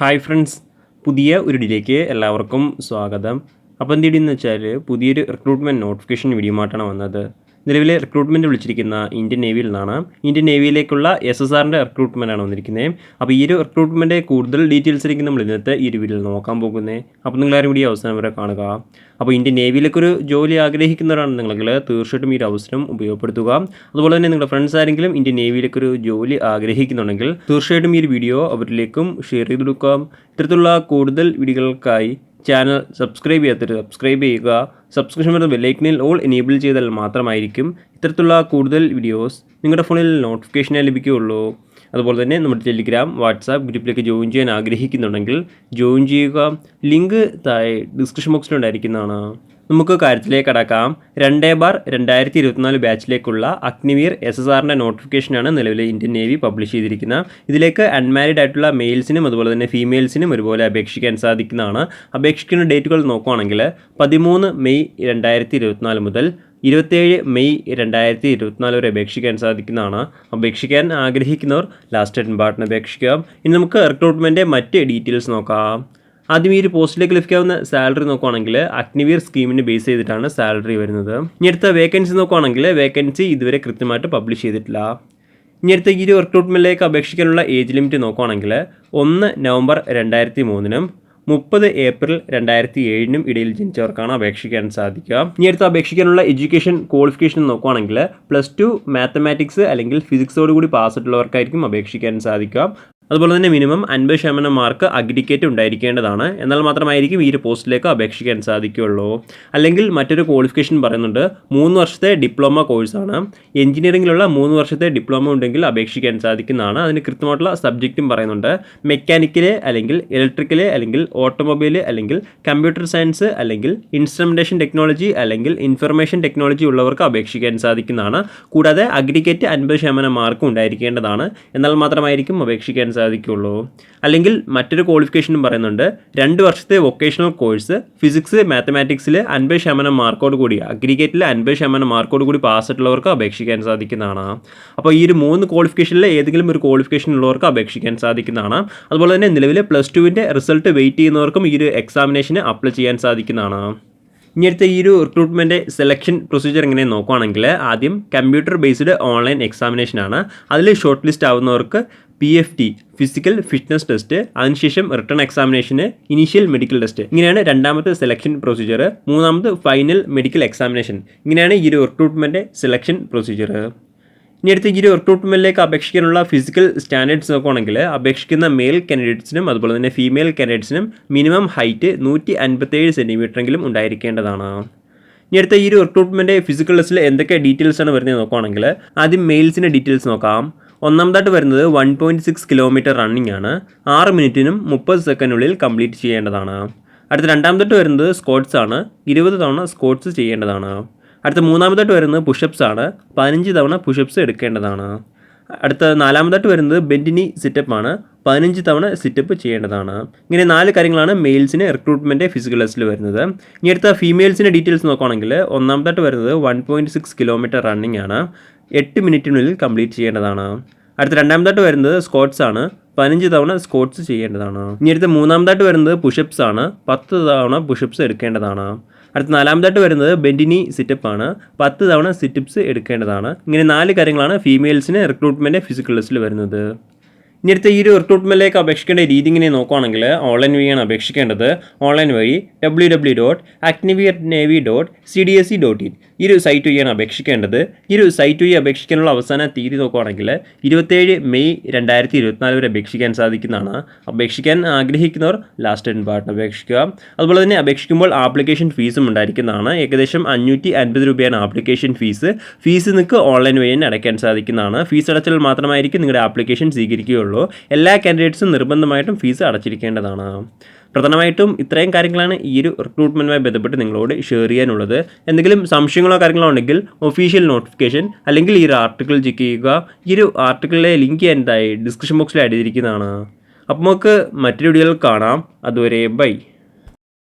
Hi friends, പുതിയ ഒരു വീഡിയോയിലേക്ക് എല്ലാവർക്കും സ്വാഗതം. അപ്പോൾ എന്ത് ചെയ്യുന്നത് വെച്ചാൽ പുതിയൊരു റിക്രൂട്ട്മെൻറ്റ് നോട്ടിഫിക്കേഷൻ വീഡിയോ ആയിട്ടാണ് വന്നത്. നിലവിലെ റിക്രൂട്ട്മെൻറ്റ് വിളിച്ചിരിക്കുന്ന ഇന്ത്യൻ നേവിയിൽ നിന്നാണ്. ഇന്ത്യൻ നേവിയിലേക്കുള്ള SSRൻ്റെ റിക്രൂട്ട്മെൻറ്റാണ് വന്നിരിക്കുന്നത്. അപ്പോൾ ഈ ഒരു റിക്രൂട്ട്മെൻറ്റ് കൂടുതൽ ഡീറ്റെയിൽസിലേക്ക് നമ്മൾ ഇന്നത്തെ ഈ ഒരു വീഡിയോയിൽ നോക്കാൻ പോകുന്നത്. അപ്പോൾ നിങ്ങളാരും വീഡിയോ അവസാനം വരെ കാണുക. അപ്പോൾ ഇന്ത്യൻ നേവിയിലേക്കൊരു ജോലി ആഗ്രഹിക്കുന്നവരാണ് നിങ്ങളെങ്കിൽ തീർച്ചയായിട്ടും ഈ ഒരു അവസരം ഉപയോഗപ്പെടുത്തുക. അതുപോലെ തന്നെ നിങ്ങളുടെ ഫ്രണ്ട്സ് ആരെങ്കിലും ഇന്ത്യൻ നേവിയിലേക്കൊരു ജോലി ആഗ്രഹിക്കുന്നുണ്ടെങ്കിൽ തീർച്ചയായിട്ടും ഈ ഒരു വീഡിയോ അവരിലേക്കും ഷെയർ ചെയ്ത് കൊടുക്കുക. ഇത്തരത്തിലുള്ള കൂടുതൽ വീഡിയോകൾക്കായി ചാനൽ സബ്സ്ക്രൈബ് ചെയ്യാത്തവർ സബ്സ്ക്രൈബ് ചെയ്യുക. സബ്സ്ക്രിപ്ഷൻ വരുന്ന ബെല്ലൈക്കനിൽ ഓൾ എനേബിൾ ചെയ്താൽ മാത്രമായിരിക്കും ഇത്തരത്തിലുള്ള കൂടുതൽ വീഡിയോസ് നിങ്ങളുടെ ഫോണിൽ നോട്ടിഫിക്കേഷനായി ലഭിക്കുകയുള്ളൂ. അതുപോലെ തന്നെ നമ്മുടെ ടെലിഗ്രാം, വാട്സാപ്പ് ഗ്രൂപ്പിലേക്ക് ജോയിൻ ചെയ്യാൻ ആഗ്രഹിക്കുന്നുണ്ടെങ്കിൽ ജോയിൻ ചെയ്യുക. ലിങ്ക് താഴെ ഡിസ്ക്രിപ്ഷൻ ബോക്സിലുണ്ടായിരിക്കുന്നതാണ്. നമുക്ക് കാര്യത്തിലേക്ക് കടക്കാം. 2/2024 ബാച്ചിലേക്കുള്ള അഗ്നിവീർ SSRൻ്റെ നോട്ടിഫിക്കേഷനാണ് നിലവിലെ ഇന്ത്യൻ നേവി പബ്ലിഷ് ചെയ്തിരിക്കുന്നത്. ഇതിലേക്ക് അൺമാരിഡ് ആയിട്ടുള്ള മെയിൽസിനും അതുപോലെ തന്നെ ഫീമെയിൽസിനും ഒരുപോലെ അപേക്ഷിക്കാൻ സാധിക്കുന്നതാണ്. അപേക്ഷിക്കുന്ന ഡേറ്റുകൾ നോക്കുകയാണെങ്കിൽ 13 മെയ് 2024 മുതൽ 27 മെയ് 2024 വരെ അപേക്ഷിക്കാൻ സാധിക്കുന്നതാണ്. അപേക്ഷിക്കാൻ ആഗ്രഹിക്കുന്നവർ ലാസ്റ്റ് ഡേറ്റിന് അപേക്ഷിക്കാം. ഇനി നമുക്ക് റിക്രൂട്ട്മെൻറ്റ് മറ്റ് ഡീറ്റെയിൽസ് നോക്കാം. ആദ്യം ഈ ഒരു പോസ്റ്റിലേക്ക് ലഭിക്കാവുന്ന സാലറി നോക്കുകയാണെങ്കിൽ അഗ്നിവീർ സ്കീമിന് ബേസ് ചെയ്തിട്ടാണ് സാലറി വരുന്നത്. ഇനി അടുത്ത വേക്കൻസി നോക്കുകയാണെങ്കിൽ വേക്കൻസി ഇതുവരെ കൃത്യമായിട്ട് പബ്ലിഷ് ചെയ്തിട്ടില്ല. ഇനി അടുത്ത ഈ ഒരു റിക്രൂട്ട്മെൻറ്റിലേക്ക് അപേക്ഷിക്കാനുള്ള ഏജ് ലിമിറ്റ് നോക്കുകയാണെങ്കിൽ 1 നവംബർ 2003 30 ഏപ്രിൽ 2007 ഇടയിൽ ജനിച്ചവർക്കാണ് അപേക്ഷിക്കാൻ സാധിക്കുക. ഇനി അടുത്ത് അപേക്ഷിക്കാനുള്ള എഡ്യൂക്കേഷൻ ക്വാളിഫിക്കേഷൻ നോക്കുകയാണെങ്കിൽ +2 മാത്തമാറ്റിക്സ് അല്ലെങ്കിൽ ഫിസിക്സോടുകൂടി പാസ്സായിട്ടുള്ളവർക്കായിരിക്കും അപേക്ഷിക്കാൻ സാധിക്കുക. അതുപോലെ തന്നെ മിനിമം 50% മാർക്ക് അഗ്രിഗേറ്റ് ഉണ്ടായിരിക്കേണ്ടതാണ്. എന്നാൽ മാത്രമായിരിക്കും ഈ ഒരു പോസ്റ്റിലേക്ക് അപേക്ഷിക്കാൻ സാധിക്കുകയുള്ളൂ. അല്ലെങ്കിൽ മറ്റൊരു ക്വാളിഫിക്കേഷൻ പറയുന്നുണ്ട് 3 വർഷത്തെ ഡിപ്ലോമ കോഴ്സാണ്. എഞ്ചിനീയറിംഗിലുള്ള 3 വർഷത്തെ ഡിപ്ലോമ ഉണ്ടെങ്കിൽ അപേക്ഷിക്കാൻ സാധിക്കുന്നതാണ്. അതിന് കൃത്യമായിട്ടുള്ള സബ്ജക്റ്റും പറയുന്നുണ്ട്. മെക്കാനിക്കല് അല്ലെങ്കിൽ ഇലക്ട്രിക്കല് അല്ലെങ്കിൽ ഓട്ടോമൊബൈൽ അല്ലെങ്കിൽ കമ്പ്യൂട്ടർ സയൻസ് അല്ലെങ്കിൽ ഇൻസ്ട്രുമെൻറ്റേഷൻ ടെക്നോളജി അല്ലെങ്കിൽ ഇൻഫർമേഷൻ ടെക്നോളജി ഉള്ളവർക്ക് അപേക്ഷിക്കാൻ സാധിക്കുന്നതാണ്. കൂടാതെ അഗ്രിഗേറ്റ് 50% മാർക്ക് ഉണ്ടായിരിക്കേണ്ടതാണ്. എന്നാൽ മാത്രമായിരിക്കും അപേക്ഷിക്കാൻ സാധിക്കുള്ളൂ. അല്ലെങ്കിൽ മറ്റൊരു ക്വാളിഫിക്കേഷനും പറയുന്നുണ്ട് 2 വർഷത്തെ വൊക്കേഷണൽ കോഴ്സ് ഫിസിക്സ് മാത്തമാറ്റിക്സിൽ 50% മാർക്കോട് കൂടി അഗ്രിഗേറ്റിൽ 50% മാർക്കോട് കൂടി പാസ്സായിട്ടുള്ളവർക്ക് അപേക്ഷിക്കാൻ സാധിക്കുന്നതാണ്. അപ്പോൾ ഈ ഒരു 3 ക്വാളിഫിക്കേഷനിൽ ഏതെങ്കിലും ഒരു ക്വാളിഫിക്കേഷൻ ഉള്ളവർക്ക് അപേക്ഷിക്കാൻ സാധിക്കുന്നതാണ്. അതുപോലെ തന്നെ നിലവിൽ +2വിൻ്റെ റിസൾട്ട് വെയിറ്റ് ചെയ്യുന്നവർക്കും ഈ ഒരു എക്സാമിനേഷന് അപ്ലൈ ചെയ്യാൻ സാധിക്കുന്നതാണ്. ഇനി അടുത്ത ഈ ഒരു റിക്രൂട്ട്മെൻറ്റ് സെലക്ഷൻ പ്രൊസീജിയർ എങ്ങനെ നോക്കുകയാണെങ്കിൽ ആദ്യം കമ്പ്യൂട്ടർ ബേസ്ഡ് ഓൺലൈൻ എക്സാമിനേഷനാണ്. അതിൽ ഷോർട്ട് ലിസ്റ്റ് ആവുന്നവർക്ക് PFT ഫിസിക്കൽ ഫിറ്റ്നസ് ടെസ്റ്റ്, അതിനുശേഷം റിട്ടേൺ എക്സാമിനേഷന് ഇനീഷ്യൽ മെഡിക്കൽ ടെസ്റ്റ്. ഇങ്ങനെയാണ് രണ്ടാമത്തെ സെലക്ഷൻ പ്രൊസീജിയർ. മൂന്നാമത് ഫൈനൽ മെഡിക്കൽ എക്സാമിനേഷൻ. ഇങ്ങനെയാണ് ഈ ഒരു റിക്രൂട്ട്മെൻറ്റ് സെലക്ഷൻ പ്രൊസീജിയർ. ഇനി അടുത്ത് ഈ ഒരു റിക്രൂട്ട്മെൻറ്റിലേക്ക് അപേക്ഷിക്കാനുള്ള ഫിസിക്കൽ സ്റ്റാൻഡേർഡ്സ് നോക്കുകയാണെങ്കിൽ അപേക്ഷിക്കുന്ന മെയിൽ കാൻഡിഡേറ്റ്സിനും അതുപോലെ തന്നെ ഫീമെയിൽ കാൻഡിഡേറ്റ്സിനും മിനിമം ഹൈറ്റ് 157 സെൻറ്റിമീറ്ററെങ്കിലും ഉണ്ടായിരിക്കേണ്ടതാണ്. ഇനി അടുത്ത ഈ ഒരു റിക്രൂട്ട്മെൻറ്റ് ഫിസിക്കൽ ടെസ്റ്റിൽ എന്തൊക്കെ ഡീറ്റെയിൽസാണ് വരുന്നത് നോക്കുകയാണെങ്കിൽ ആദ്യം മെയിൽസിൻ്റെ ഡീറ്റെയിൽസ് നോക്കാം. ഒന്നാമതായിട്ട് വരുന്നത് 1.6 കിലോമീറ്റർ റണ്ണിംഗ് ആണ്. 6 മിനിറ്റിനും 30 സെക്കൻഡിനുള്ളിൽ കംപ്ലീറ്റ് ചെയ്യേണ്ടതാണ്. അടുത്ത രണ്ടാമതായിട്ട് വരുന്നത് സ്ക്വാട്സ് ആണ്. 20 തവണ സ്ക്വാട്സ് ചെയ്യേണ്ടതാണ്. അടുത്ത മൂന്നാമതായിട്ട് വരുന്നത് പുഷപ്സ് ആണ്. 15 തവണ പുഷപ്സ് എടുക്കേണ്ടതാണ്. അടുത്ത നാലാമതായിട്ട് വരുന്നത് ബെൻഡിനി സിറ്റപ്പ് ആണ്. 15 തവണ സിറ്റപ്പ് ചെയ്യേണ്ടതാണ്. ഇങ്ങനെ 4 കാര്യങ്ങളാണ് മെയിൽസിന് റിക്രൂട്ട്മെൻറ്റ് ഫിസിക്കൽ ടെസ്റ്റിൽ വരുന്നത്. ഇനി അടുത്ത ഫീമെയിൽസിൻ്റെ ഡീറ്റെയിൽസ് നോക്കുകയാണെങ്കിൽ ഒന്നാമതായിട്ട് വരുന്നത് 1.6 കിലോമീറ്റർ റണ്ണിംഗ് ആണ്. 8 മിനിറ്റിനുള്ളിൽ കംപ്ലീറ്റ് ചെയ്യേണ്ടതാണ്. അടുത്ത രണ്ടാമതായിട്ട് വരുന്നത് സ്ക്വാട്സ് ആണ്. 15 തവണ സ്ക്വാട്സ് ചെയ്യേണ്ടതാണ്. ഇനി അടുത്ത മൂന്നാമതായിട്ട് വരുന്നത് പുഷപ്സ് ആണ്. 10 തവണ പുഷപ്സ് എടുക്കേണ്ടതാണ്. അടുത്ത നാലാമതായിട്ട് വരുന്നത് ബെൻഡിനി സിറ്റപ്പ് ആണ്. 10 തവണ സിറ്റപ്സ് എടുക്കേണ്ടതാണ്. ഇങ്ങനെ 4 കാര്യങ്ങളാണ് ഫീമെയിൽസിന് റിക്രൂട്ട്മെൻറ്റ് ഫിസിക്കൽ ടെസ്റ്റിൽ വരുന്നത്. ഇനി അടുത്ത ഈ ഒരു റിക്രൂട്ട്മെൻറ്റിലേക്ക് അപേക്ഷിക്കേണ്ട രീതി ഇങ്ങനെ നോക്കുകയാണെങ്കിൽ ഓൺലൈൻ വഴിയാണ് അപേക്ഷിക്കേണ്ടത്. ഓൺലൈൻ വഴി www.agnivernavy.cdsc.in ഈ ഒരു സൈറ്റ് വഴിയാണ് അപേക്ഷിക്കേണ്ടത്. ഈ ഒരു സൈറ്റ് വഴി അപേക്ഷിക്കാനുള്ള അവസാന തീയതി നോക്കുകയാണെങ്കിൽ 27 മെയ് 2024 വരെ അപേക്ഷിക്കാൻ സാധിക്കുന്നതാണ്. അപേക്ഷിക്കാൻ ആഗ്രഹിക്കുന്നവർ ലാസ്റ്റ് ഡേറ്റിന് അപേക്ഷിക്കുക. അതുപോലെ തന്നെ അപേക്ഷിക്കുമ്പോൾ ആപ്ലിക്കേഷൻ ഫീസും ഉണ്ടായിരിക്കുന്നതാണ്. ഏകദേശം 550 രൂപയാണ് ആപ്ലിക്കേഷൻ ഫീസ്. ഫീസ് നിങ്ങൾക്ക് ഓൺലൈൻ വഴി തന്നെ അടയ്ക്കാൻ സാധിക്കുന്നതാണ്. ഫീസ് അടച്ചാൽ മാത്രമായിരിക്കും നിങ്ങളുടെ ആപ്ലിക്കേഷൻ സ്വീകരിക്കുകയുള്ളൂ. എല്ലാ കാൻഡിഡേറ്റ്സും നിർബന്ധമായിട്ടും ഫീസ് അടച്ചിരിക്കേണ്ടതാണ്. പ്രധാനമായിട്ടും ഇത്രയും കാര്യങ്ങളാണ് ഈ ഒരു റിക്രൂട്ട്മെൻറ്റുമായി ബന്ധപ്പെട്ട് നിങ്ങളോട് ഷെയർ ചെയ്യാനുള്ളത്. എന്തെങ്കിലും സംശയങ്ങളോ കാര്യങ്ങളോ ഉണ്ടെങ്കിൽ ഒഫീഷ്യൽ നോട്ടിഫിക്കേഷൻ അല്ലെങ്കിൽ ഈ ഒരു ആർട്ടിക്കിൾ ചെക്ക് ചെയ്യുക. ഈ ഒരു ആർട്ടിക്കിളിലെ ലിങ്ക് എന്തായി ഡിസ്ക്രിപ്ഷൻ ബോക്സിൽ ആഡ് ചെയ്തിരിക്കുന്നതാണ്. അപ്പോൾ നമുക്ക് മറ്റൊരു വീഡിയോയിൽ കാണാം. അതുവരെ ബൈ.